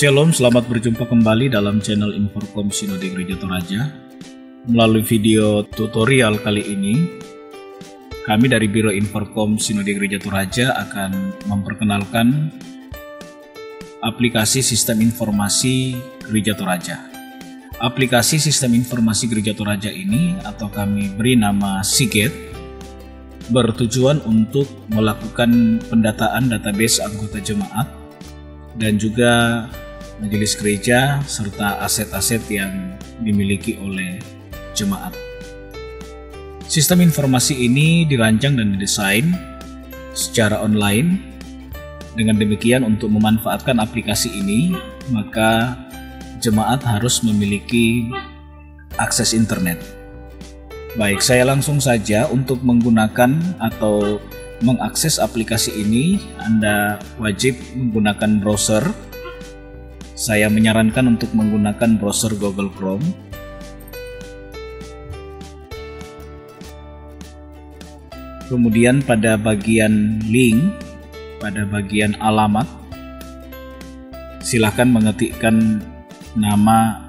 Shalom, selamat berjumpa kembali dalam channel Inforkom Sinode Gereja Toraja. Melalui video tutorial kali ini, kami dari Biro Inforkom Sinode Gereja Toraja akan memperkenalkan aplikasi Sistem Informasi Gereja Toraja. Aplikasi Sistem Informasi Gereja Toraja ini, atau kami beri nama SIGET, bertujuan untuk melakukan pendataan database anggota jemaat dan juga majelis gereja serta aset-aset yang dimiliki oleh jemaat. Sistem informasi ini dirancang dan didesain secara online. Dengan demikian, untuk memanfaatkan aplikasi ini, maka jemaat harus memiliki akses internet. Baik, saya langsung saja untuk menggunakan atau mengakses aplikasi ini. Anda wajib menggunakan browser. Saya menyarankan untuk menggunakan browser Google Chrome. Kemudian pada bagian link, pada bagian alamat, silakan mengetikkan nama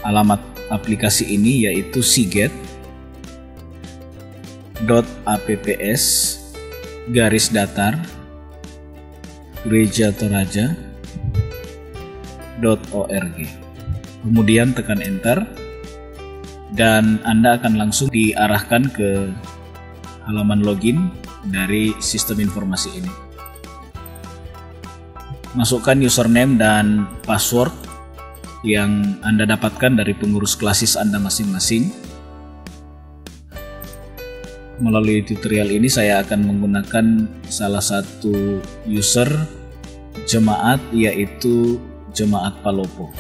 alamat aplikasi ini, yaitu siget.apps/gerejatoraja.org. Kemudian tekan enter dan Anda akan langsung diarahkan ke halaman login dari sistem informasi ini. Masukkan username dan password yang Anda dapatkan dari pengurus klasis Anda masing-masing. Melalui tutorial ini saya akan menggunakan salah satu user jemaat, yaitu Jemaat Palopo.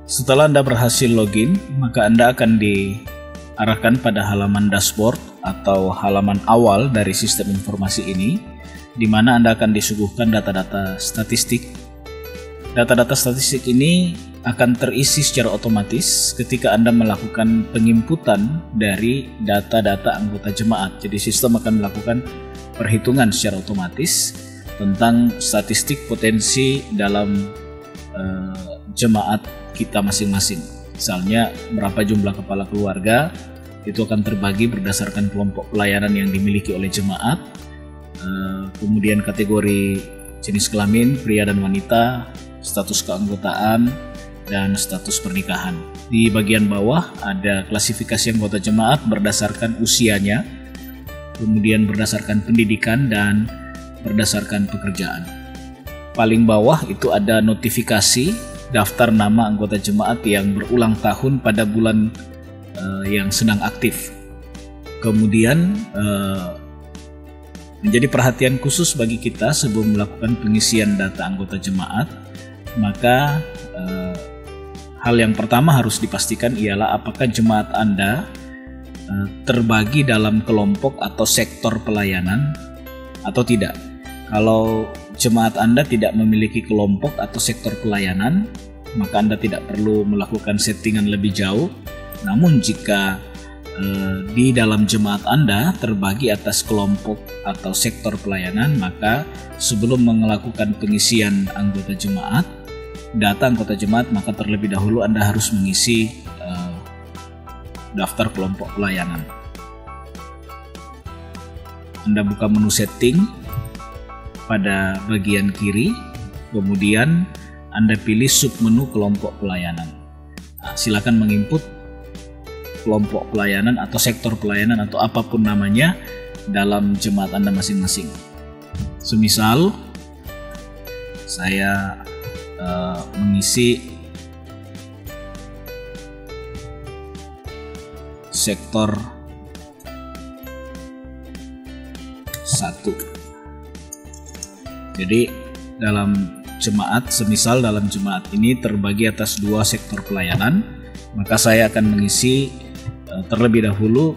Setelah Anda berhasil login, maka Anda akan diarahkan pada halaman dashboard atau halaman awal dari sistem informasi ini, di mana Anda akan disuguhkan data-data statistik. Data-data statistik ini akan terisi secara otomatis ketika Anda melakukan penginputan dari data-data anggota jemaat. Jadi sistem akan melakukan perhitungan secara otomatis tentang statistik potensi dalam jemaat kita masing-masing. Misalnya berapa jumlah kepala keluarga, itu akan terbagi berdasarkan kelompok pelayanan yang dimiliki oleh jemaat. Kemudian kategori jenis kelamin, pria dan wanita, status keanggotaan, dan status pernikahan. Di bagian bawah ada klasifikasi anggota jemaat berdasarkan usianya, kemudian berdasarkan pendidikan, dan berdasarkan pekerjaan. Paling bawah itu ada notifikasi daftar nama anggota jemaat yang berulang tahun pada bulan yang sedang aktif. Kemudian menjadi perhatian khusus bagi kita sebelum melakukan pengisian data anggota jemaat, maka hal yang pertama harus dipastikan ialah apakah jemaat Anda terbagi dalam kelompok atau sektor pelayanan atau tidak. Kalau jemaat Anda tidak memiliki kelompok atau sektor pelayanan, maka Anda tidak perlu melakukan settingan lebih jauh. Namun jika di dalam jemaat Anda terbagi atas kelompok atau sektor pelayanan, maka sebelum melakukan pengisian anggota jemaat, data anggota jemaat, maka terlebih dahulu Anda harus mengisi daftar kelompok pelayanan. Anda buka menu setting pada bagian kiri, kemudian Anda pilih submenu kelompok pelayanan. Silakan menginput kelompok pelayanan atau sektor pelayanan atau apapun namanya dalam jemaat Anda masing-masing. Semisal saya mengisi sektor 1. Jadi dalam jemaat, semisal dalam jemaat ini terbagi atas 2 sektor pelayanan, maka saya akan mengisi terlebih dahulu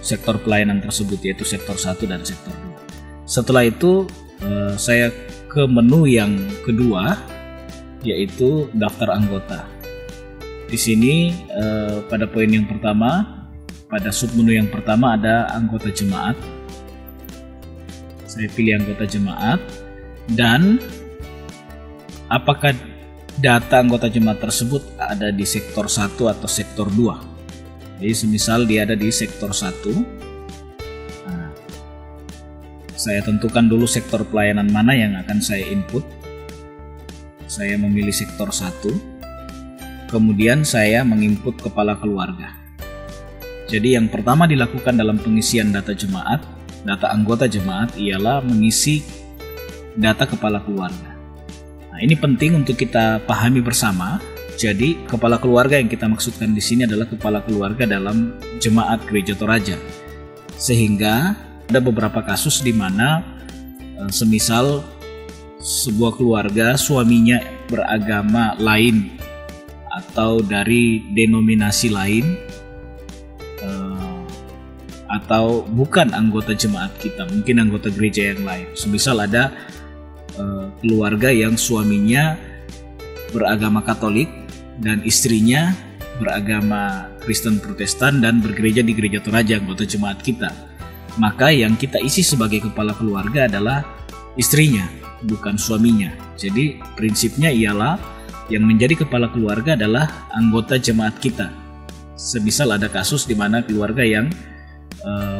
sektor pelayanan tersebut, yaitu sektor 1 dan sektor 2. Setelah itu saya ke menu yang kedua, yaitu daftar anggota. Di sini pada poin yang pertama pada submenu yang pertama ada anggota jemaat. Saya pilih anggota jemaat, dan apakah data anggota jemaat tersebut ada di sektor 1 atau sektor 2. Jadi semisal dia ada di sektor 1, saya tentukan dulu sektor pelayanan mana yang akan saya input. Saya memilih sektor 1, kemudian saya menginput kepala keluarga. Jadi yang pertama dilakukan dalam pengisian data jemaat, data anggota jemaat, ialah mengisi data kepala keluarga. Nah, ini penting untuk kita pahami bersama. Jadi kepala keluarga yang kita maksudkan di sini adalah kepala keluarga dalam jemaat Gereja Toraja. Sehingga ada beberapa kasus di mana semisal sebuah keluarga suaminya beragama lain atau dari denominasi lain, atau bukan anggota jemaat kita, mungkin anggota gereja yang lain. Semisal ada keluarga yang suaminya beragama Katolik dan istrinya beragama Kristen Protestan dan bergereja di Gereja Toraja, anggota jemaat kita. Maka yang kita isi sebagai kepala keluarga adalah istrinya, bukan suaminya. Jadi prinsipnya ialah yang menjadi kepala keluarga adalah anggota jemaat kita. Semisal ada kasus di mana keluarga yang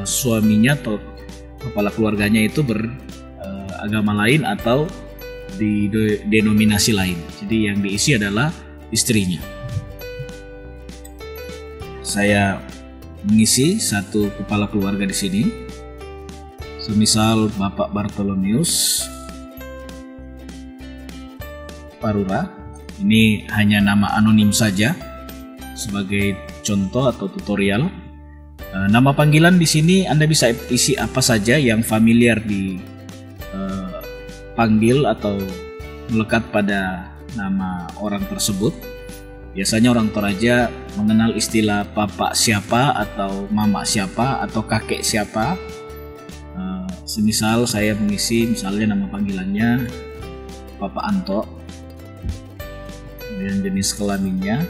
suaminya atau kepala keluarganya itu beragama lain atau di denominasi lain. Jadi yang diisi adalah istrinya. Saya mengisi satu kepala keluarga di sini. Semisal Bapak Bartolomeus Parura. Ini hanya nama anonim saja sebagai contoh atau tutorial. Nama panggilan di sini Anda bisa isi apa saja yang familiar dipanggil atau melekat pada nama orang tersebut. Biasanya orang Toraja mengenal istilah Bapak siapa atau Mama siapa atau kakek siapa. Semisal saya mengisi misalnya nama panggilannya Bapak Anto, kemudian jenis kelaminnya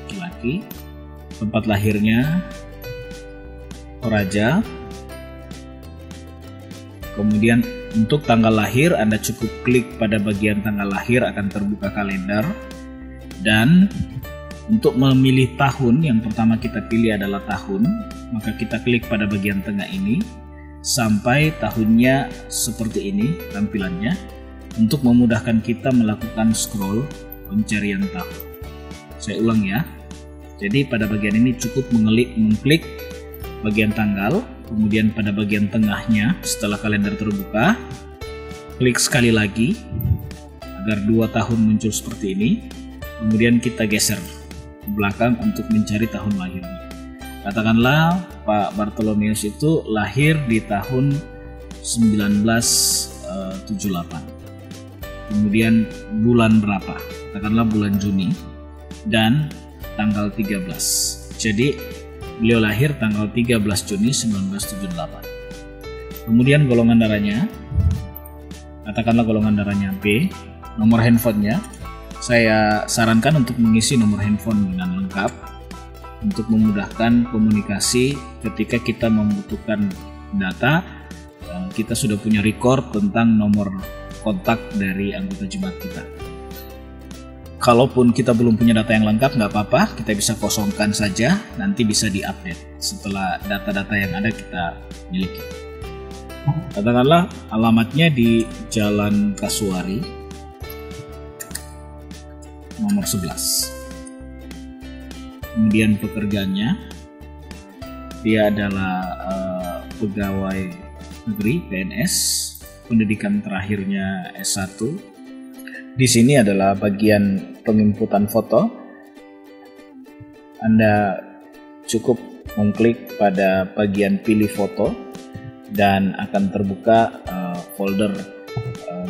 laki-laki, tempat lahirnya Toraja, kemudian untuk tanggal lahir Anda cukup klik pada bagian tanggal lahir, akan terbuka kalender. Dan untuk memilih tahun, yang pertama kita pilih adalah tahun, maka kita klik pada bagian tengah ini sampai tahunnya seperti ini tampilannya, untuk memudahkan kita melakukan scroll pencarian tahun. Saya ulang ya. Jadi pada bagian ini cukup mengklik bagian tanggal, kemudian pada bagian tengahnya setelah kalender terbuka, klik sekali lagi agar 2 tahun muncul seperti ini. Kemudian kita geser ke belakang untuk mencari tahun lahirnya. Katakanlah Pak Bartolomeus itu lahir di tahun 1978. Kemudian bulan berapa? Katakanlah bulan Juni dan tanggal 13. Jadi beliau lahir tanggal 13 Juni 1978. Kemudian golongan darahnya, katakanlah golongan darahnya B. Nomor handphonenya, saya sarankan untuk mengisi nomor handphone dengan lengkap untuk memudahkan komunikasi ketika kita membutuhkan data. Kita sudah punya record tentang nomor kontak dari anggota jemaat kita. Kalaupun kita belum punya data yang lengkap, nggak apa-apa, kita bisa kosongkan saja, nanti bisa diupdate setelah data-data yang ada kita miliki. Katakanlah alamatnya di Jalan Kasuari nomor 11. Kemudian pekerjaannya, dia adalah pegawai negeri PNS, pendidikan terakhirnya S1. Di sini adalah bagian penginputan foto. Anda cukup mengklik pada bagian pilih foto dan akan terbuka folder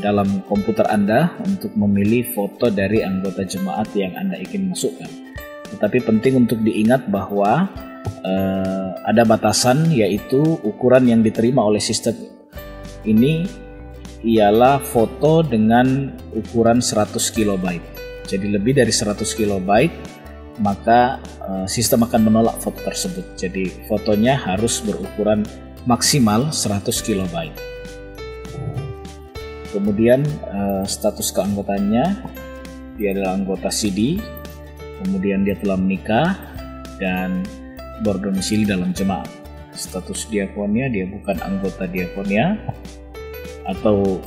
dalam komputer Anda untuk memilih foto dari anggota jemaat yang Anda ingin masukkan. Tetapi penting untuk diingat bahwa ada batasan, yaitu ukuran yang diterima oleh sistem ini ialah foto dengan ukuran 100 KB. Jadi lebih dari 100 KB maka sistem akan menolak foto tersebut. Jadi fotonya harus berukuran maksimal 100 KB. Kemudian status keanggotaannya, dia adalah anggota CD, kemudian dia telah menikah dan berdomisili dalam jemaat. Status diakonnya, dia bukan anggota diakonnya, atau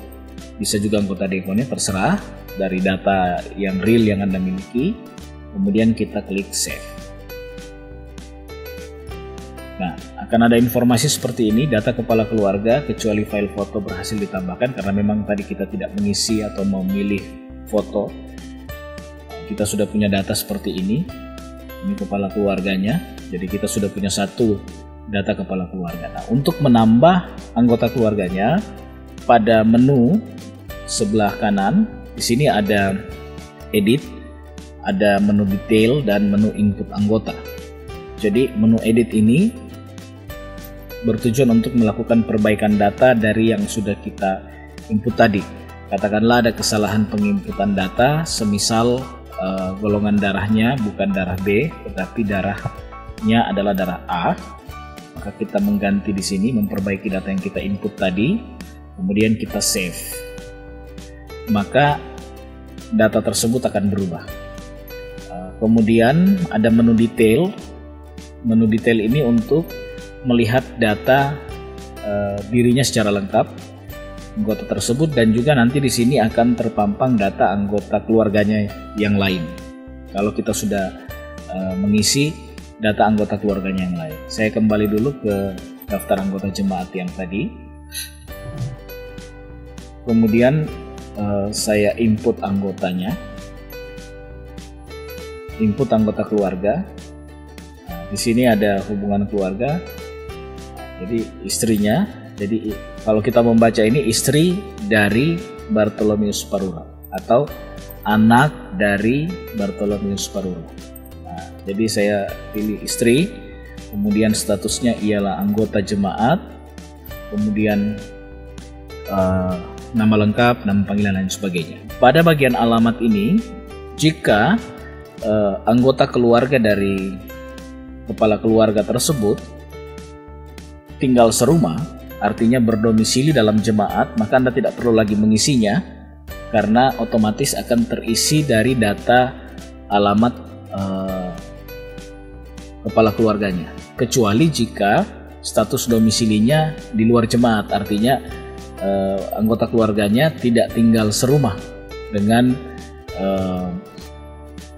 bisa juga anggota diakonnya, terserah dari data yang real yang Anda miliki. Kemudian kita klik save. Nah, akan ada informasi seperti ini, data kepala keluarga kecuali file foto berhasil ditambahkan, karena memang tadi kita tidak mengisi atau memilih foto. Kita sudah punya data seperti ini kepala keluarganya, jadi kita sudah punya satu data kepala keluarga. Nah, untuk menambah anggota keluarganya, pada menu sebelah kanan di sini ada edit, ada menu detail dan menu input anggota. Jadi menu edit ini bertujuan untuk melakukan perbaikan data dari yang sudah kita input tadi. Katakanlah ada kesalahan penginputan data, semisal golongan darahnya bukan darah B, tetapi darahnya adalah darah A. Maka kita mengganti di sini, memperbaiki data yang kita input tadi, kemudian kita save. Maka data tersebut akan berubah. Kemudian ada menu detail. Menu detail ini untuk melihat data dirinya secara lengkap, anggota tersebut, dan juga nanti di sini akan terpampang data anggota keluarganya yang lain. Kalau kita sudah mengisi data anggota keluarganya yang lain. Saya kembali dulu ke daftar anggota jemaat yang tadi. Kemudian saya input anggotanya. Input anggota keluarga. Nah, di sini ada hubungan keluarga. Jadi istrinya. Jadi kalau kita membaca ini, istri dari Bartolomeus Parura atau anak dari Bartolomeus Parura. Nah, jadi saya pilih istri, kemudian statusnya ialah anggota jemaat, kemudian nama lengkap, nama panggilan, dan sebagainya. Pada bagian alamat ini, jika anggota keluarga dari kepala keluarga tersebut tinggal serumah, artinya berdomisili dalam jemaat, maka Anda tidak perlu lagi mengisinya karena otomatis akan terisi dari data alamat kepala keluarganya. Kecuali jika status domisilinya di luar jemaat, artinya anggota keluarganya tidak tinggal serumah dengan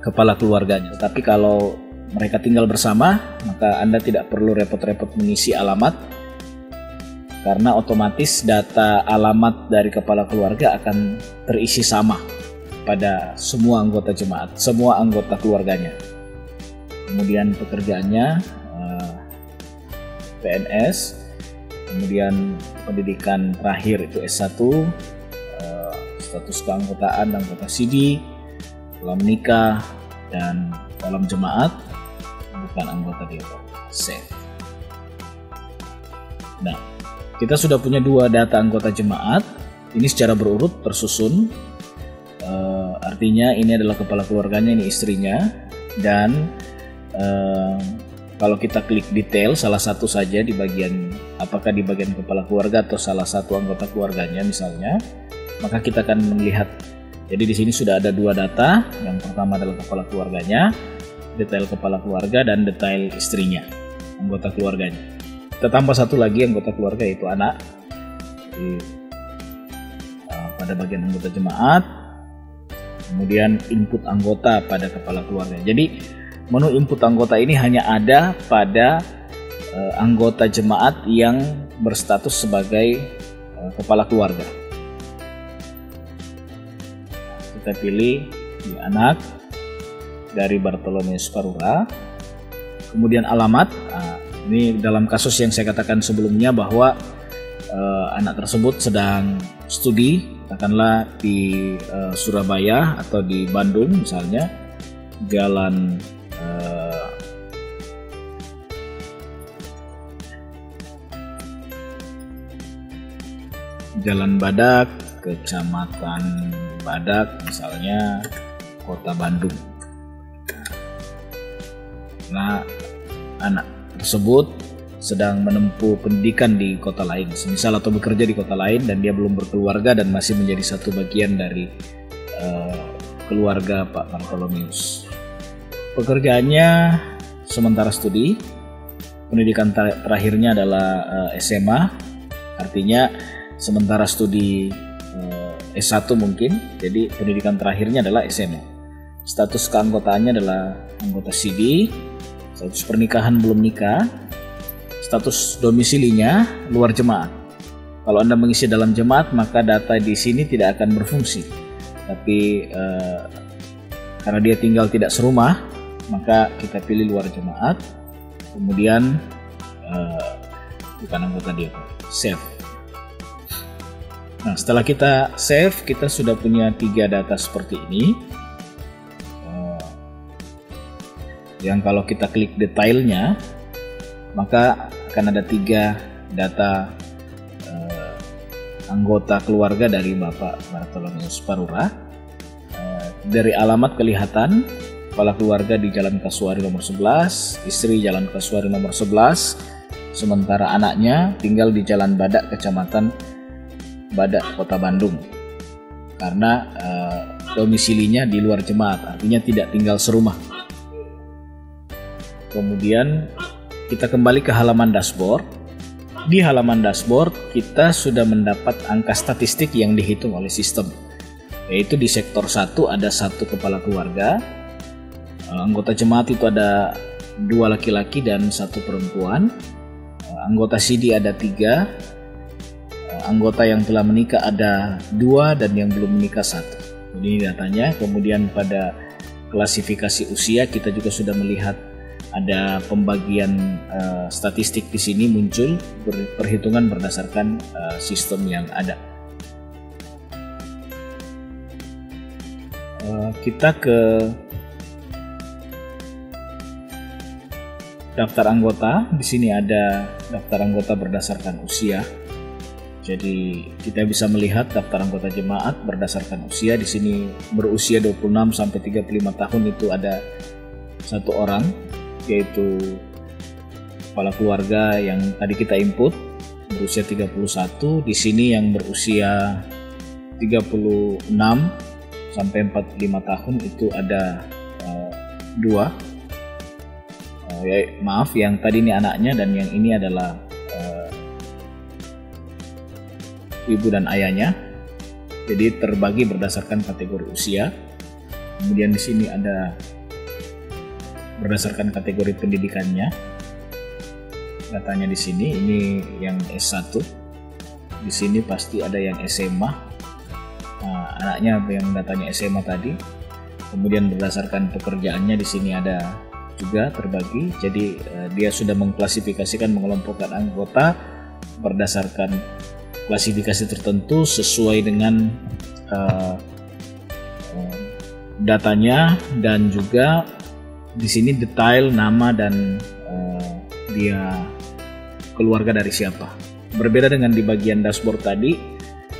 kepala keluarganya. Tetapi kalau mereka tinggal bersama, maka Anda tidak perlu repot-repot mengisi alamat, karena otomatis data alamat dari kepala keluarga akan terisi sama pada semua anggota jemaat, semua anggota keluarganya. Kemudian pekerjaannya PNS, kemudian pendidikan terakhir itu S1, status keanggotaan anggota CD, telah menikah dan dalam jemaat, bukan anggota diakon. Save. Nah, kita sudah punya dua data anggota jemaat. Ini secara berurut tersusun. Artinya ini adalah kepala keluarganya, ini istrinya. Dan kalau kita klik detail salah satu saja di bagian, apakah di bagian kepala keluarga atau salah satu anggota keluarganya misalnya, maka kita akan melihat. Jadi di sini sudah ada dua data. Yang pertama adalah kepala keluarganya, detail kepala keluarga, dan detail istrinya, anggota keluarganya. Kita tambah satu lagi anggota keluarga, yaitu anak. Jadi, pada bagian anggota jemaat, kemudian input anggota pada kepala keluarga. Jadi menu input anggota ini hanya ada pada anggota jemaat yang berstatus sebagai kepala keluarga. Kita pilih di anak dari Bartolomeus Parura, kemudian alamat. Nah, ini dalam kasus yang saya katakan sebelumnya bahwa anak tersebut sedang studi, katakanlah di Surabaya atau di Bandung misalnya, Jalan Jalan Badak, Kecamatan Badak misalnya, Kota Bandung. karena anak tersebut sedang menempuh pendidikan di kota lain, semisal atau bekerja di kota lain dan dia belum berkeluarga dan masih menjadi satu bagian dari keluarga Pak Bartolomeus. Pekerjaannya sementara studi, pendidikan terakhirnya adalah SMA, artinya sementara studi S1 mungkin, jadi pendidikan terakhirnya adalah SMA. Status keanggotaannya adalah anggota CD, status pernikahan belum nikah, status domisilinya luar jemaat. Kalau Anda mengisi dalam jemaat, maka data di sini tidak akan berfungsi. Tapi karena dia tinggal tidak serumah, maka kita pilih luar jemaat. Kemudian bukan anggota dia, save. Nah, setelah kita save, kita sudah punya 3 data seperti ini. Yang kalau kita klik detailnya, maka akan ada 3 data anggota keluarga dari Bapak Bartolomeus Parura. Dari alamat kelihatan, kepala keluarga di Jalan Kasuari nomor 11, istri Jalan Kasuari nomor 11, sementara anaknya tinggal di Jalan Badak, Kecamatan Badak, Kota Bandung. Karena domisilinya di luar jemaat, artinya tidak tinggal serumah. Kemudian kita kembali ke halaman dashboard. Di halaman dashboard kita sudah mendapat angka statistik yang dihitung oleh sistem, yaitu di sektor 1 ada 1 kepala keluarga. Anggota jemaat itu ada 2 laki-laki dan 1 perempuan. Anggota CD ada 3. Anggota yang telah menikah ada 2 dan yang belum menikah 1. Ini datanya. Kemudian pada klasifikasi usia kita juga sudah melihat ada pembagian statistik di sini muncul perhitungan berdasarkan sistem yang ada. Kita ke daftar anggota. Di sini ada daftar anggota berdasarkan usia. Jadi kita bisa melihat daftar anggota jemaat berdasarkan usia. Di sini berusia 26 sampai 35 tahun itu ada 1 orang, yaitu kepala keluarga yang tadi kita input berusia 31. Di sini yang berusia 36 sampai 45 tahun itu ada 2. Maaf, yang tadi ini anaknya dan yang ini adalah ibu dan ayahnya. Jadi terbagi berdasarkan kategori usia. Kemudian di sini ada berdasarkan kategori pendidikannya. Datanya di sini, ini yang S1. Di sini pasti ada yang SMA. Nah, anaknya yang datanya SMA tadi. Kemudian berdasarkan pekerjaannya di sini ada juga terbagi. Jadi dia sudah mengklasifikasikan, mengelompokkan anggota berdasarkan klasifikasi tertentu sesuai dengan datanya, dan juga di sini detail nama dan dia keluarga dari siapa. Berbeda dengan di bagian dashboard tadi.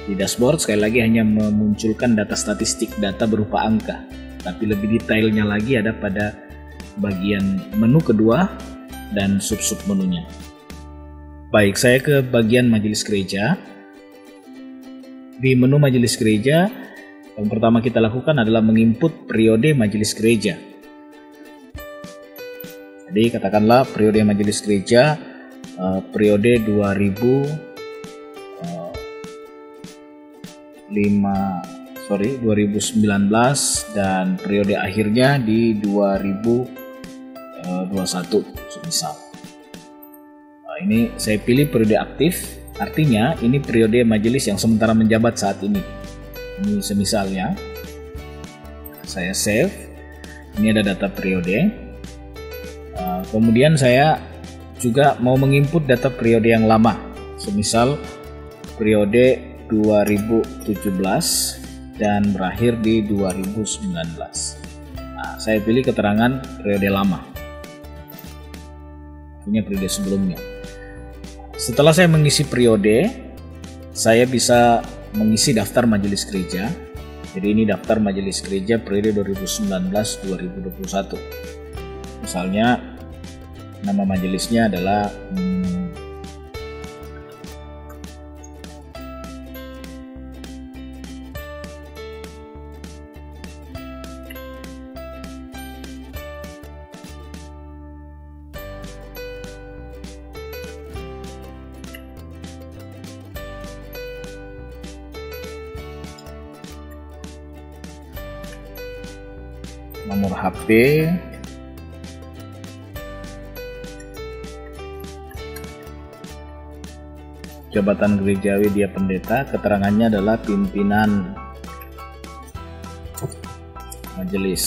Di dashboard sekali lagi hanya memunculkan data statistik, data berupa angka, tapi lebih detailnya lagi ada pada bagian menu kedua dan sub-sub menunya. Baik, saya ke bagian majelis gereja. Di menu majelis gereja, yang pertama kita lakukan adalah menginput periode majelis gereja. Jadi katakanlah periode majelis gereja periode 2019 dan periode akhirnya di 2021 misal. Ini saya pilih periode aktif, artinya ini periode majelis yang sementara menjabat saat ini. Ini semisalnya saya save, ini ada data periode. Kemudian saya juga mau menginput data periode yang lama, semisal periode 2017 dan berakhir di 2019. Nah, saya pilih keterangan periode lama, punya periode sebelumnya. Setelah saya mengisi periode, saya bisa mengisi daftar majelis gereja. Jadi ini daftar majelis gereja periode 2019-2021. Misalnya Nama majelisnya adalah nomor HP, jabatan gerejawi dia pendeta, keterangannya adalah pimpinan majelis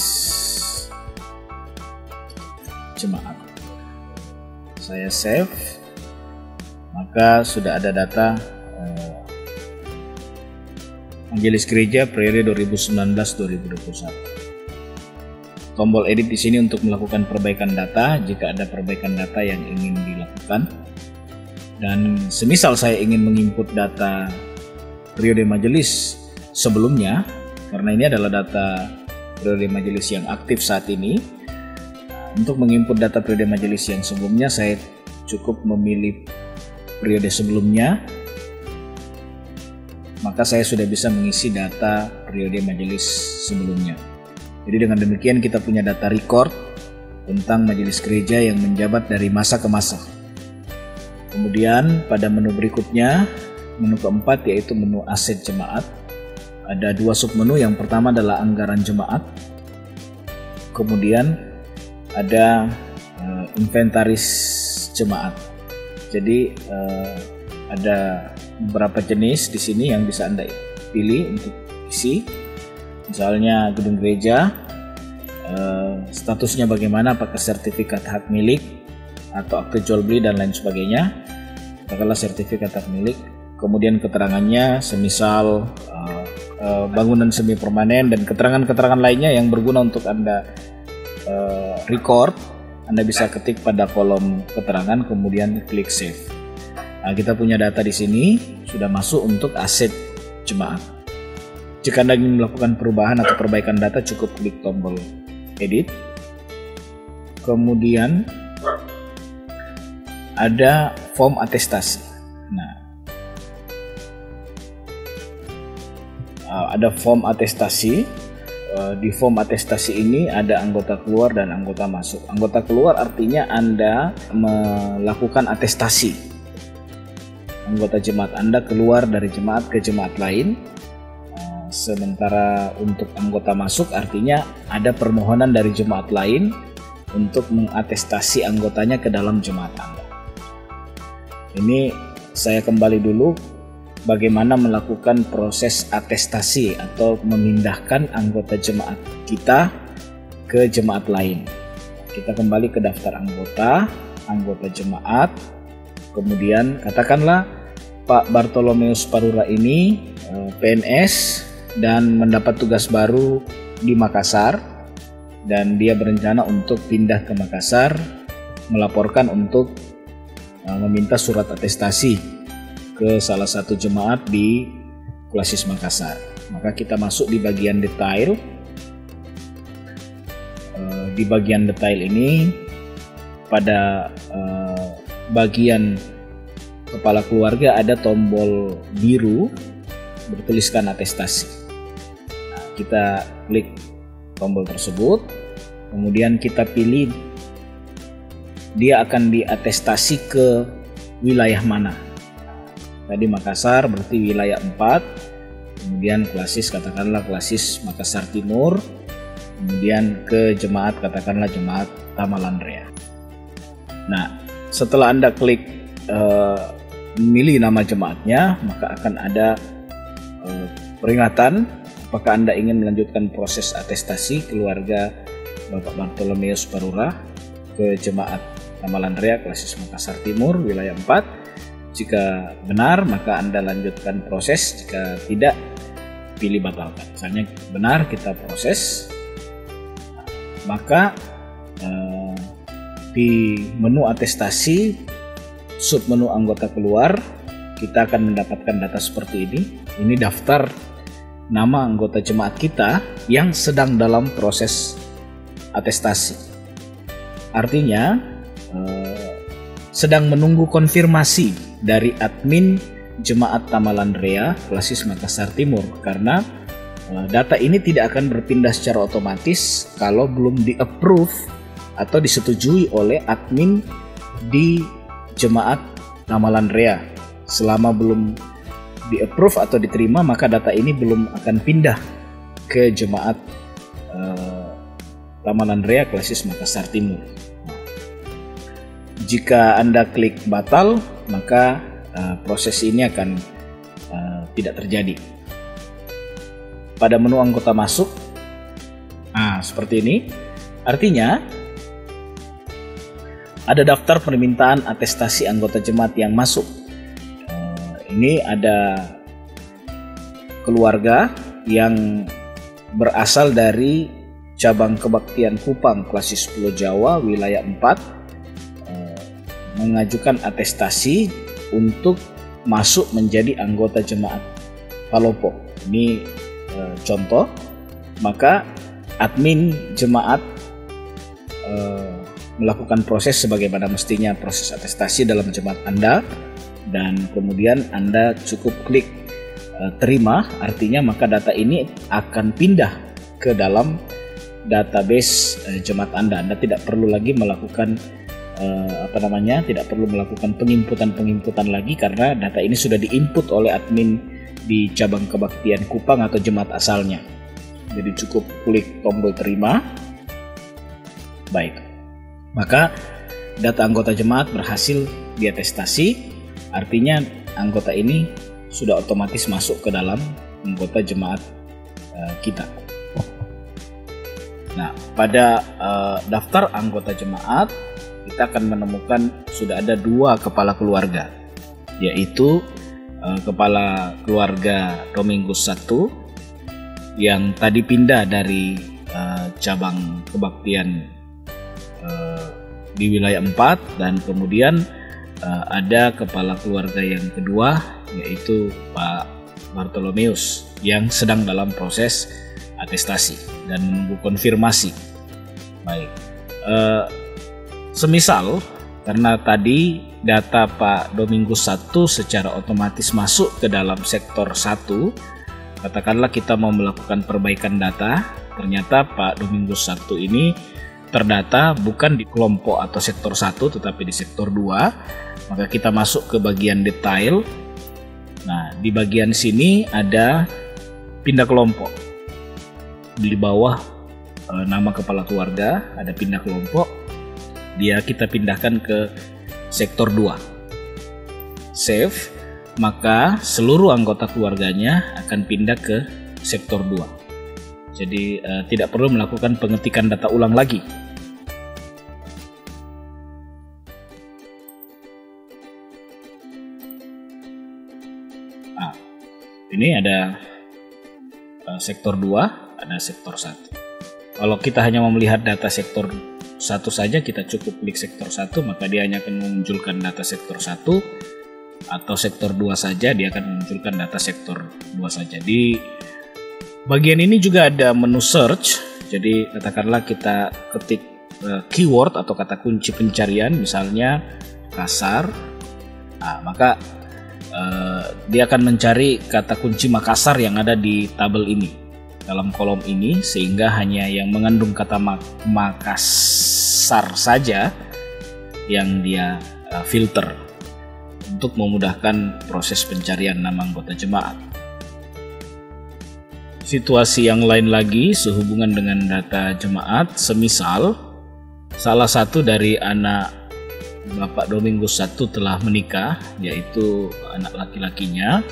jemaat. Saya save, maka sudah ada data majelis gereja periode 2019-2021. Tombol edit di sini untuk melakukan perbaikan data jika ada perbaikan data yang ingin dilakukan. Dan semisal saya ingin menginput data periode majelis sebelumnya, karena ini adalah data periode majelis yang aktif saat ini, untuk menginput data periode majelis yang sebelumnya saya cukup memilih periode sebelumnya, maka saya sudah bisa mengisi data periode majelis sebelumnya. Jadi dengan demikian kita punya data record tentang majelis gereja yang menjabat dari masa ke masa. Kemudian pada menu berikutnya, menu keempat yaitu menu aset jemaat. Ada dua submenu, yang pertama adalah anggaran jemaat. Kemudian ada inventaris jemaat. Jadi ada beberapa jenis di sini yang bisa Anda pilih untuk isi. Misalnya gedung gereja, statusnya bagaimana, apakah sertifikat hak milik atau akte jual beli dan lain sebagainya. Katakanlah sertifikat hak milik. Kemudian keterangannya semisal bangunan semi permanen dan keterangan-keterangan lainnya yang berguna untuk Anda record. Anda bisa ketik pada kolom keterangan kemudian klik save. Nah, kita punya data di sini sudah masuk untuk aset jemaat. Jika Anda ingin melakukan perubahan atau perbaikan data, cukup klik tombol edit. Kemudian ada form atestasi. Nah, ada form atestasi. Di form atestasi ini ada anggota keluar dan anggota masuk. Anggota keluar artinya Anda melakukan atestasi. Anggota jemaat Anda keluar dari jemaat ke jemaat lain. Sementara untuk anggota masuk artinya ada permohonan dari jemaat lain untuk mengatestasi anggotanya ke dalam jemaat Anda. Ini saya kembali dulu bagaimana melakukan proses atestasi atau memindahkan anggota jemaat kita ke jemaat lain. Kita kembali ke daftar anggota jemaat, kemudian katakanlah Pak Bartolomeus Parura ini PNS dan mendapat tugas baru di Makassar, dan dia berencana untuk pindah ke Makassar, melaporkan untuk meminta surat atestasi ke salah satu jemaat di Klasis Makassar. Maka kita masuk di bagian detail. Di bagian detail ini pada bagian kepala keluarga ada tombol biru bertuliskan atestasi. Nah, kita klik tombol tersebut, kemudian kita pilih dia akan diatestasi ke wilayah mana. Tadi Makassar berarti wilayah 4, kemudian Klasis katakanlah Klasis Makassar Timur, kemudian ke jemaat katakanlah jemaat Tamalandrea. Nah, setelah Anda klik memilih nama jemaatnya, maka akan ada peringatan apakah Anda ingin melanjutkan proses atestasi keluarga Bapak Bartolomeus Parura ke jemaat Tamalandrea Klasis Makassar Timur wilayah 4. Jika benar maka Anda lanjutkan proses, jika tidak pilih batalkan. Misalnya benar kita proses, maka di menu atestasi submenu anggota keluar kita akan mendapatkan data seperti ini. Ini daftar nama anggota jemaat kita yang sedang dalam proses atestasi. Artinya sedang menunggu konfirmasi dari admin Jemaat Tamalan Rea Klasis Makassar Timur, karena data ini tidak akan berpindah secara otomatis kalau belum di-approve atau disetujui oleh admin di Jemaat Tamalan Rea. Selama belum di-approve atau diterima, maka data ini belum akan pindah ke Jemaat Tamalan Rea Klasis Makassar Timur. Jika Anda klik batal, maka proses ini akan tidak terjadi. Pada menu anggota masuk, seperti ini. Artinya, ada daftar permintaan atestasi anggota jemaat yang masuk. Ini ada keluarga yang berasal dari cabang kebaktian Kupang Klasis Pulau Jawa wilayah 4 mengajukan atestasi untuk masuk menjadi anggota jemaat Palopo. Ini contoh. Maka admin jemaat melakukan proses sebagaimana mestinya proses atestasi dalam jemaat Anda, dan kemudian Anda cukup klik terima. Artinya maka data ini akan pindah ke dalam database jemaat Anda. Anda tidak perlu lagi melakukan tidak perlu melakukan penginputan lagi, karena data ini sudah diinput oleh admin di cabang kebaktian Kupang atau jemaat asalnya. Jadi cukup klik tombol terima. Baik, maka data anggota jemaat berhasil diatestasi. Artinya anggota ini sudah otomatis masuk ke dalam anggota jemaat kita. Nah, pada daftar anggota jemaat kita akan menemukan sudah ada 2 kepala keluarga, yaitu kepala keluarga Domingus 1 yang tadi pindah dari cabang kebaktian di wilayah 4, dan kemudian ada kepala keluarga yang kedua, yaitu Pak Bartolomeus yang sedang dalam proses atestasi dan menunggu konfirmasi. Baik, semisal karena tadi data Pak Domingus 1 secara otomatis masuk ke dalam sektor 1, katakanlah kita mau melakukan perbaikan data, ternyata Pak Domingus 1 ini terdata bukan di kelompok atau sektor 1 tetapi di sektor 2, maka kita masuk ke bagian detail. Nah, di bagian sini ada pindah kelompok. Di bawah nama kepala keluarga ada pindah kelompok. Kita pindahkan ke sektor 2. Save, maka seluruh anggota keluarganya akan pindah ke sektor 2. Jadi tidak perlu melakukan pengetikan data ulang lagi. Ini ada sektor 2, ada sektor 1. Kalau kita hanya mau melihat data sektor 1 saja, kita cukup klik sektor 1, maka dia hanya akan memunculkan data sektor 1, atau sektor 2 saja, dia akan memunculkan data sektor 2 saja. Di bagian ini juga ada menu search. Jadi katakanlah kita ketik keyword atau kata kunci pencarian, misalnya Makassar, maka dia akan mencari kata kunci Makassar yang ada di tabel ini, dalam kolom ini, sehingga hanya yang mengandung kata Makassar saja yang dia filter untuk memudahkan proses pencarian nama anggota jemaat. Situasi yang lain lagi sehubungan dengan data jemaat, semisal salah satu dari anak Bapak Domingus 1 telah menikah, yaitu anak laki-lakinya,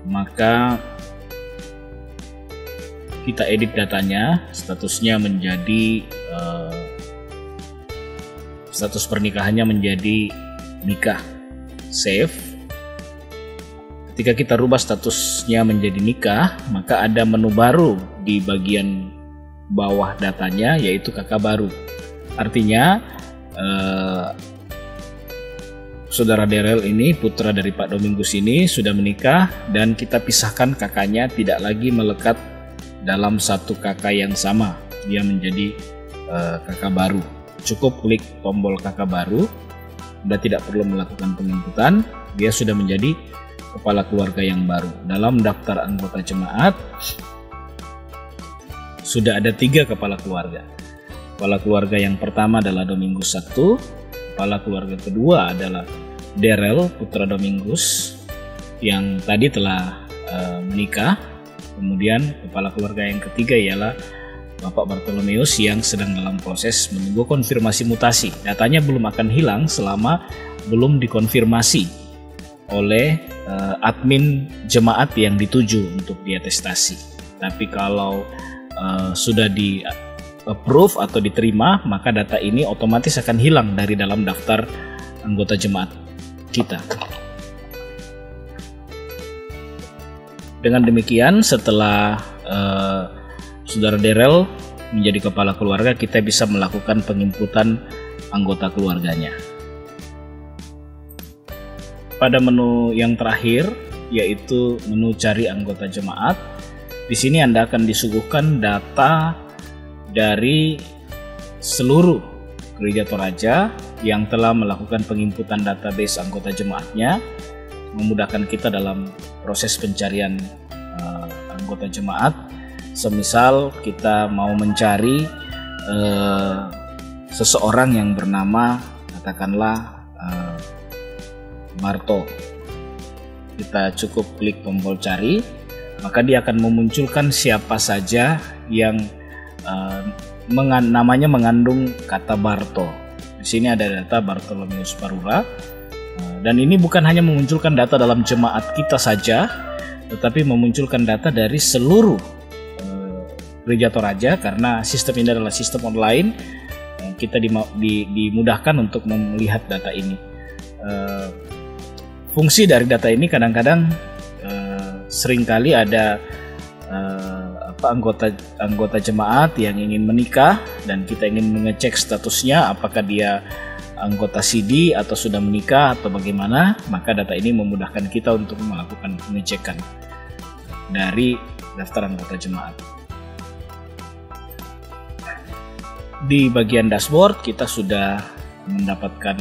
maka kita edit datanya, statusnya menjadi status pernikahannya menjadi nikah. Save. Ketika kita rubah statusnya menjadi nikah, maka ada menu baru di bagian bawah datanya, yaitu kakak baru. Artinya saudara Derel ini, putra dari Pak Domingus ini, sudah menikah, dan kita pisahkan kakaknya, tidak lagi melekat dalam satu kakak yang sama. Dia menjadi kakak baru. cukup klik tombol KK baru. Anda tidak perlu melakukan penginputan, dia sudah menjadi kepala keluarga yang baru. Dalam daftar anggota jemaat sudah ada 3 kepala keluarga. Kepala keluarga yang pertama adalah Domingus I, kepala keluarga kedua adalah Darrell putra Domingus yang tadi telah menikah. Kemudian kepala keluarga yang ketiga ialah Bapak Bartolomeus yang sedang dalam proses menunggu konfirmasi mutasi. Datanya belum akan hilang selama belum dikonfirmasi oleh admin jemaat yang dituju untuk diatestasi. Tapi kalau sudah di approve atau diterima, maka data ini otomatis akan hilang dari dalam daftar anggota jemaat kita. Dengan demikian, setelah Saudara Darrell menjadi kepala keluarga, kita bisa melakukan penginputan anggota keluarganya. Pada menu yang terakhir, yaitu menu cari anggota jemaat, di sini Anda akan disuguhkan data dari seluruh Gereja Toraja yang telah melakukan penginputan database anggota jemaatnya, memudahkan kita dalam proses pencarian anggota jemaat. Semisal kita mau mencari seseorang yang bernama, katakanlah Barto, kita cukup klik tombol cari, maka dia akan memunculkan siapa saja yang namanya mengandung kata Barto. Di sini ada data Bartolomeus Parula, dan ini bukan hanya memunculkan data dalam jemaat kita saja, tetapi memunculkan data dari seluruh Gereja Toraja, karena sistem ini adalah sistem online. Kita dimudahkan untuk melihat data ini. Fungsi dari data ini kadang-kadang seringkali ada anggota jemaat yang ingin menikah dan kita ingin mengecek statusnya, apakah dia anggota CD atau sudah menikah atau bagaimana. Maka data ini memudahkan kita untuk melakukan pengecekan dari daftar anggota jemaat. Di bagian dashboard kita sudah mendapatkan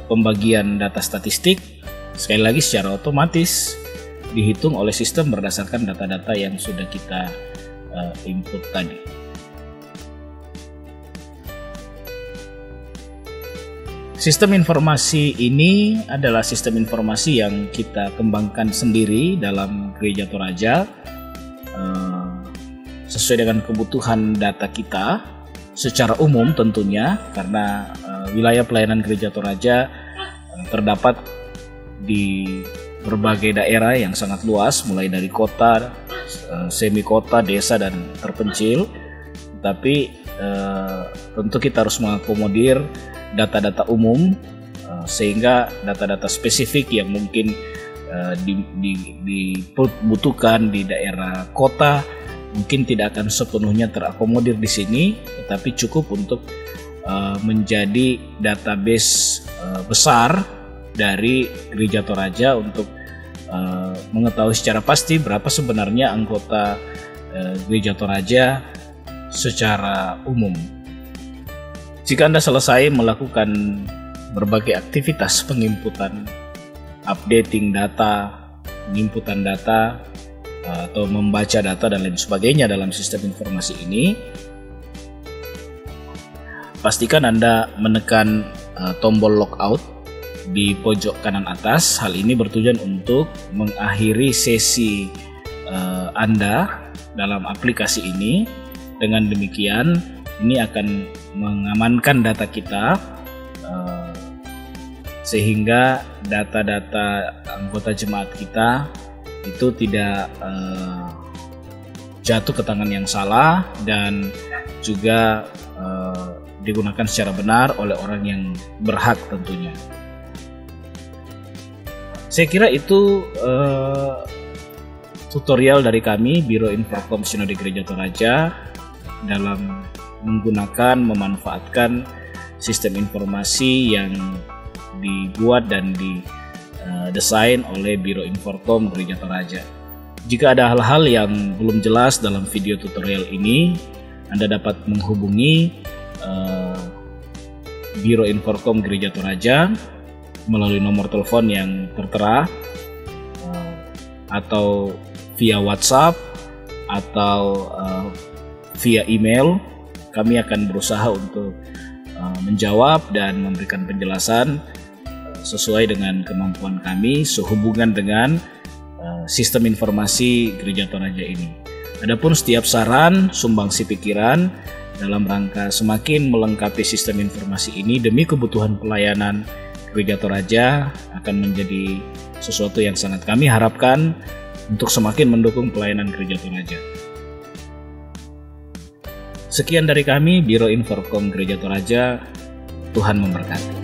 pembagian data statistik, sekali lagi secara otomatis dihitung oleh sistem berdasarkan data-data yang sudah kita input tadi. Sistem informasi ini adalah sistem informasi yang kita kembangkan sendiri dalam Gereja Toraja, sesuai dengan kebutuhan data kita secara umum tentunya, karena wilayah pelayanan Gereja Toraja terdapat di berbagai daerah yang sangat luas, mulai dari kota, semi kota, desa, dan terpencil. Tapi tentu kita harus mengakomodir data-data umum, sehingga data-data spesifik yang mungkin dibutuhkan di daerah kota mungkin tidak akan sepenuhnya terakomodir di sini, tetapi cukup untuk menjadi database besar dari Gereja Toraja untuk mengetahui secara pasti berapa sebenarnya anggota Gereja Toraja secara umum. Jika Anda selesai melakukan berbagai aktivitas penginputan, updating data, penginputan data, atau membaca data dan lain sebagainya dalam sistem informasi ini, pastikan Anda menekan tombol logout di pojok kanan atas. Hal ini bertujuan untuk mengakhiri sesi Anda dalam aplikasi ini. Dengan demikian, ini akan mengamankan data kita, sehingga data-data anggota jemaat kita itu tidak jatuh ke tangan yang salah dan juga digunakan secara benar oleh orang yang berhak tentunya. Saya kira itu tutorial dari kami Biro Inforkom Sinode Gereja Toraja dalam menggunakan, memanfaatkan sistem informasi yang dibuat dan didesain oleh Biro Inforkom Gereja Toraja. Jika ada hal-hal yang belum jelas dalam video tutorial ini, Anda dapat menghubungi Biro Inforkom Gereja Toraja melalui nomor telepon yang tertera, atau via WhatsApp, atau via email. Kami akan berusaha untuk menjawab dan memberikan penjelasan sesuai dengan kemampuan kami sehubungan dengan sistem informasi Gereja Toraja ini. Adapun setiap saran, sumbangsi pikiran dalam rangka semakin melengkapi sistem informasi ini demi kebutuhan pelayanan Gereja Toraja akan menjadi sesuatu yang sangat kami harapkan untuk semakin mendukung pelayanan Gereja Toraja. Sekian dari kami, Biro Inforkom Gereja Toraja. Tuhan memberkati.